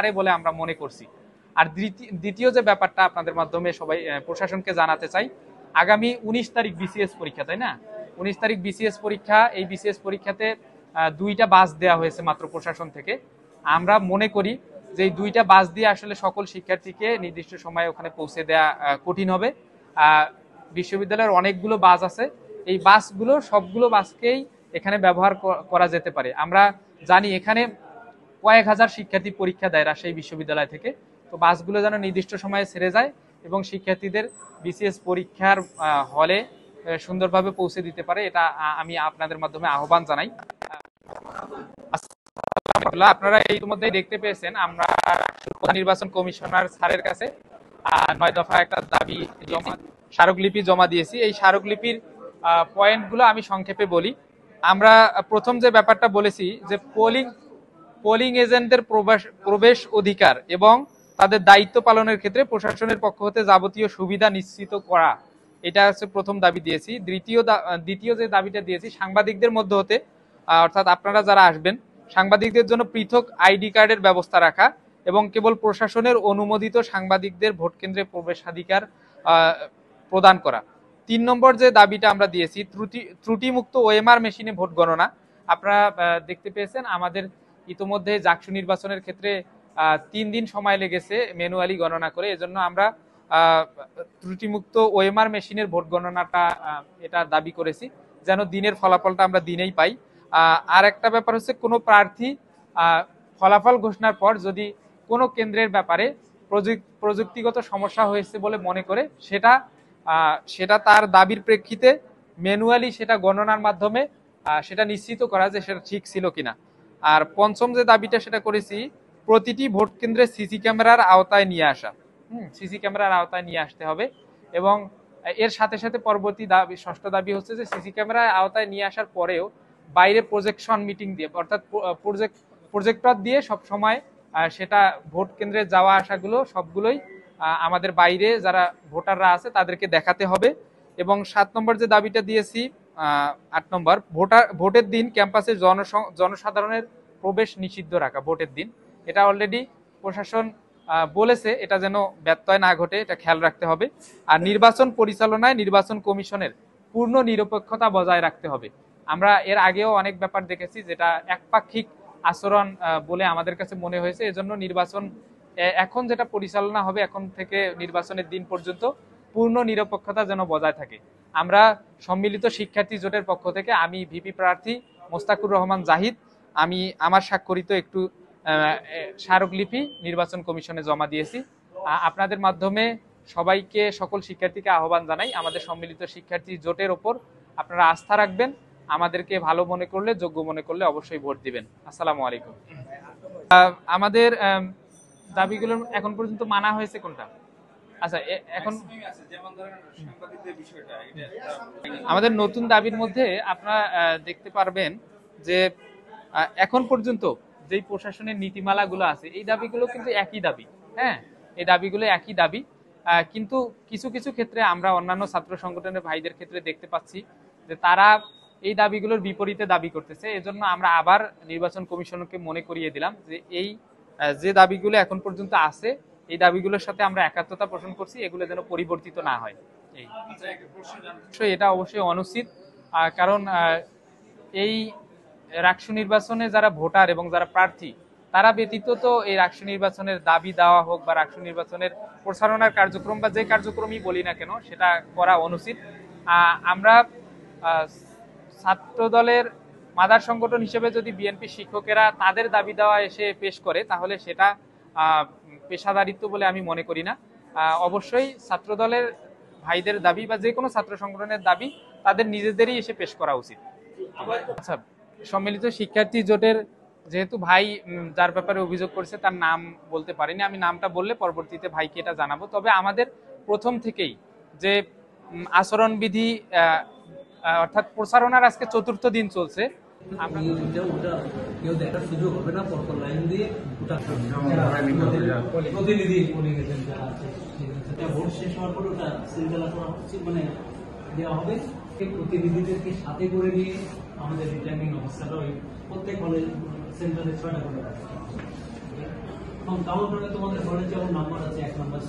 পারে বলে আমরা মনে করছি। আর দ্বিতীয় যে ব্যাপারটা আপনাদের মাধ্যমে সবাই প্রশাসনকে জানাতে চাই, আগামী 19 তারিখ বিসিএস পরীক্ষা, তাই না? 19 তারিখ বিসিএস পরীক্ষা। এই বিসিএস পরীক্ষাতে 2টা বাস দেওয়া হয়েছে মাত্র প্রশাসন থেকে। আমরা মনে করি যে এই 2টা বাস দিয়ে আসলে সকল শিক্ষার্থীকে নির্দিষ্ট সময়ে ওখানে পৌঁছে দেওয়া কঠিন হবে। বিশ্ববিদ্যালয়ের অনেকগুলো বাস আছে, এই বাসগুলো সবগুলো বাসকেই এখানে ব্যবহার করা যেতে পারে। আমরা জানি এখানে কয়েক হাজার শিক্ষার্থী পরীক্ষা দেয় রাজশাহী বিশ্ববিদ্যালয় থেকে, তো বাসগুলো যেন নির্দিষ্ট সময়ে ছেড়ে যায় এবং শিক্ষার্থীদের বিসিএস পরীক্ষার হলে সুন্দরভাবে পৌঁছে দিতে পারে, এটা আমি আপনাদের মাধ্যমে আহ্বান জানাই। আপনারা ইতিমধ্যে দেখতে পেয়েছেন আমরা নির্বাচন কমিশনার স্যারের কাছে 9 দফা একটা দাবি স্মারকলিপি জমা দিয়েছি। এই স্মারকলিপির পয়েন্টগুলো আমি সংক্ষেপে বলি। আমরা প্রথম যে ব্যাপারটা বলেছি যে পোলিং এজেন্টদের প্রবেশ অধিকার এবং তাদের দায়িত্ব পালনের ক্ষেত্রে প্রশাসনের পক্ষ হতে যাবতীয় সুবিধা নিশ্চিত করা, এটা হচ্ছে প্রথম দাবি দিয়েছি। দ্বিতীয় যে দাবিটা দিয়েছি, সাংবাদিকদের মধ্যে হতে অর্থাৎ আপনারা যারা আসবেন সাংবাদিকদের জন্য পৃথক আইডি কার্ডের ব্যবস্থা রাখা এবং কেবল প্রশাসনের অনুমোদিত সাংবাদিকদের ভোট কেন্দ্রে প্রবেশাধিকার প্রদান করা। 3 নম্বর যে দাবিটা আমরা দিয়েছি, ত্রুটিমুক্ত ওএমআর মেশিনে ভোট গণনা। আপনারা দেখতে পেয়েছেন আমাদের ইতোমধ্যে জাকসু নির্বাচনের ক্ষেত্রে 3 দিন সময় লেগেছে ম্যানুয়ালি গণনা করে, এজন্য আমরা ত্রুটিমুক্ত ওএমআর মেশিনের ভোট গণনাটা এটা দাবি করেছি, যেন দিনের ফলাফলটা আমরা দিনেই পাই। আর একটা ব্যাপার হচ্ছে, কোনো প্রার্থী ফলাফল ঘোষণার পর যদি কোনো কেন্দ্রের ব্যাপারে প্রযুক্তিগত সমস্যা হয়েছে বলে মনে করে সেটা তার দাবির প্রেক্ষিতে ম্যানুয়ালি সেটা গণনার মাধ্যমে সেটা নিশ্চিত করা যে সেটা ঠিক ছিল কিনা। আর পঞ্চম যে দাবিটা সেটা করেছি, প্রতিটি ভোট কেন্দ্রে সিসি ক্যামেরার আওতায় নিয়ে আসা, সিসি ক্যামেরার আওতায় নিয়ে আসতে হবে। এবং এর সাথে সাথে পরবর্তী দাবি, ষষ্ঠ দাবি হচ্ছে যে সিসি ক্যামেরার আওতায় নিয়ে আসার পরেও বাইরে প্রজেকশন মিটিং দিয়ে অর্থাৎ প্রজেক্টর দিয়ে সব সময় সেটা ভোট কেন্দ্রে যাওয়া আসাগুলো সবগুলোই আমাদের বাইরে যারা ভোটাররা আছে তাদেরকে দেখাতে হবে। এবং 7 নম্বর যে দাবিটা দিয়েছি, 8 নম্বর, ভোটের দিন ক্যাম্পাসে জনসাধারণের প্রবেশ নিষিদ্ধ রাখা ভোটের দিন। এটা অলরেডি প্রশাসন বলেছে, এটা যেন ব্যত্যয় না ঘটে, এটা খেয়াল রাখতে হবে। আর নির্বাচন পরিচালনায় নির্বাচন কমিশনের পূর্ণ নিরপেক্ষতা বজায় রাখতে হবে। আমরা এর আগেও অনেক ব্যাপার দেখেছি যেটা একপাক্ষিক আচরণ বলে আমাদের কাছে মনে হয়েছে, এজন্য নির্বাচন এখন যেটা পরিচালনা হবে এখন থেকে নির্বাচনের দিন পর্যন্ত পূর্ণ নিরপেক্ষতা যেন বজায় থাকে। আমরা সম্মিলিত শিক্ষার্থী জোটের পক্ষ থেকে আমি ভিপি প্রার্থী মোস্তাকুর রহমান জাহিদ, আমি আমার স্বাক্ষরিত একটু স্মারকলিপি নির্বাচন কমিশনে জমা দিয়েছি। আপনাদের মাধ্যমে সবাইকে, সকল শিক্ষার্থীকে আহ্বান জানাই, আমাদের সম্মিলিত শিক্ষার্থী জোটের ওপর আপনারা আস্থা রাখবেন, আমাদেরকে ভালো মনে করলে, যোগ্য মনে করলে অবশ্যই ভোট দিবেন। আসসালামু আলাইকুম। আমাদের দাবিগুলো এখন পর্যন্ত মানা হয়েছে কোনটা? আচ্ছা, এখন আমাদের নতুন দাবির মধ্যে আপনারা দেখতে পারবেন যে এখন পর্যন্ত যেই প্রশাসনের নীতিমালাগুলো আছে এই দাবিগুলো কিন্তু একই দাবি। হ্যাঁ, এই দাবিগুলো একই দাবি, কিন্তু কিছু কিছু ক্ষেত্রে আমরা অন্যান্য ছাত্র সংগঠনের ভাইদের ক্ষেত্রে দেখতে পাচ্ছি যে তারা এই দাবিগুলোর বিপরীতে দাবি করতেছে। এজন্য আমরা আবার নির্বাচন কমিশনকে মনে করিয়ে দিলাম যে এই যে দাবিগুলো এখন পর্যন্ত আছে এই দাবিগুলোর সাথে আমরা একাত্মতা পোষণ করছি, এগুলো যেন পরিবর্তিত না হয়। এটা অবশ্যই অনুচিত, কারণ এই রাকসু নির্বাচনে যারা ভোটার এবং যারা প্রার্থী তারা ব্যতীত তো এই রাকসু নির্বাচনের দাবি দেওয়া হোক বা রাকসু নির্বাচনের প্রচারণার কার্যক্রম বা যে কার্যক্রমই বলি না কেন সেটা করা অনুচিত। আমরা ছাত্র দলের মাদার সংগঠন হিসেবে যদি বিএনপি শিক্ষকেরা তাদের দাবি দেওয়া এসে পেশ করে তাহলে সেটা পেশাদারিত্ব বলে আমি মনে করি না। অবশ্যই ছাত্র দলের ভাইদের দাবি বা যে কোনো ছাত্র সংগঠনের দাবি তাদের নিজেদেরই এসে পেশ করা উচিত। আচ্ছা, সম্মিলিত শিক্ষার্থী জোটের যেহেতু ভাই যার ব্যাপারে অভিযোগ করছে তার নাম বলতে পারিনি, আমি নামটা বললে পরবর্তীতে ভাইকে এটা জানাবো। তবে আমাদের প্রথম থেকেই যে আচরণবিধি অর্থাৎ প্রচারণার আজকে ৪র্থ দিন চলছে, দেওয়া হবে প্রতিনিধিদেরকে সাথে করে নিয়ে আমাদের রিটার্নিং অবস্থাটা ওই প্রত্যেক কলেজ সেন্টারে ৬টা করে এবং কাউন্টারে তোমাদের ঘরে যেমন নাম্বার আছে, 1 নাম্বার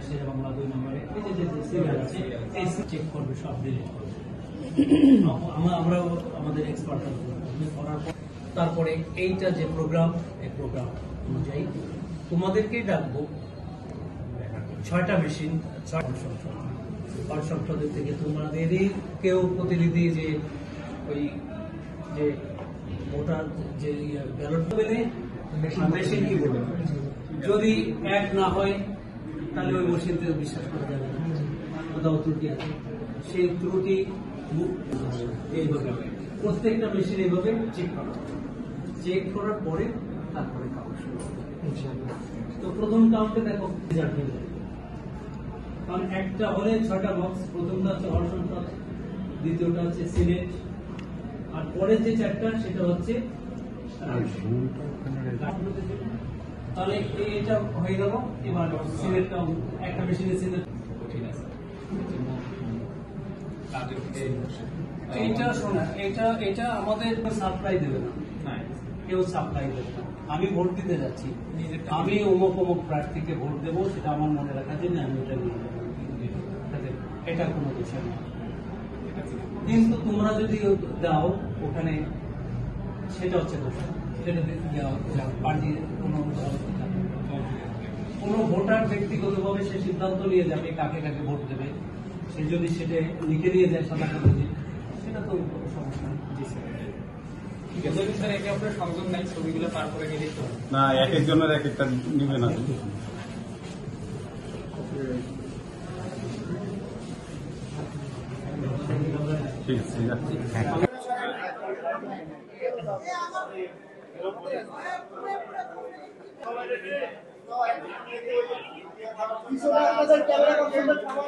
শের বাংলা, 2 নম্বরে এই যে সিরিয়াল আছে, এই চেক করবে, সব ডিলিট করবে। আমরা আমাদের এক্সপার্টরা করার পর তারপরে এইটা যে প্রোগ্রাম, এই প্রোগ্রাম অনুযায়ী তোমাদেরকেই ডাকবো 6টা মেশিন, 6 সংসদের থেকে তোমাদেরই কেউ প্রতিনিধি, যে ওই যে ভোটার যে ব্যালট পেলে মেশিন কি বলবে, যদি এক না হয় তাহলে ওই মেশিনতে বিশ্বাস করা যাবে না, কোথাও ত্রুটি আছে, সেই ত্রুটি এইভাবে প্রত্যেকটা মেশিন এইভাবে চেক করার পরে তারপরে কাউন্ট শুরু হবে। তো প্রথম কাউন্টে দেখো রেজাল্ট হয়ে যাবে, কারণ একটা হলে 6টা বক্স, প্রথমটা হচ্ছে হল সংসদ, দ্বিতীয়টা হচ্ছে সিনেট, আর পরের যে 4টা সেটা হচ্ছে তাহলে এটা হয়ে গেল। এবার সিনেটটা একটা মেশিনে সিনেট, ঠিক আছে। এইটা শোনা, এটা আমাদের সাপ্লাই দেবে না, কেউ সাপ্লাই দেবে না। আমি ভোট দিতে যাচ্ছি, আমি অমুক অমুক প্রার্থীকে ভোট দেবো, সেটা আমার মনে রাখার জন্য আমি ওটা নিয়ে যাবো, এটা কোনো বিষয় না। কিন্তু তোমরা যদি দাও ওখানে, সেটা হচ্ছে দোষ, সেটা পার্টির কোনো ভোটার ব্যক্তিগতভাবে সে সিদ্ধান্ত নিয়ে যাবে কাকে কাকে ভোট দেবে, সে যদি সেটা লিখে দিয়ে যায় সাদা কাগজে, সেটা তো সমস্যা নেই। স্যার একে আপনার সংযোগ নাই, ছবিগুলো তারপরে গেলেই তো না, এক একজনের এক একটা নিবে না। ঠিক আছে, ঠিক আছে। ক্যামেরা কনসেন্ট্রেট খাবার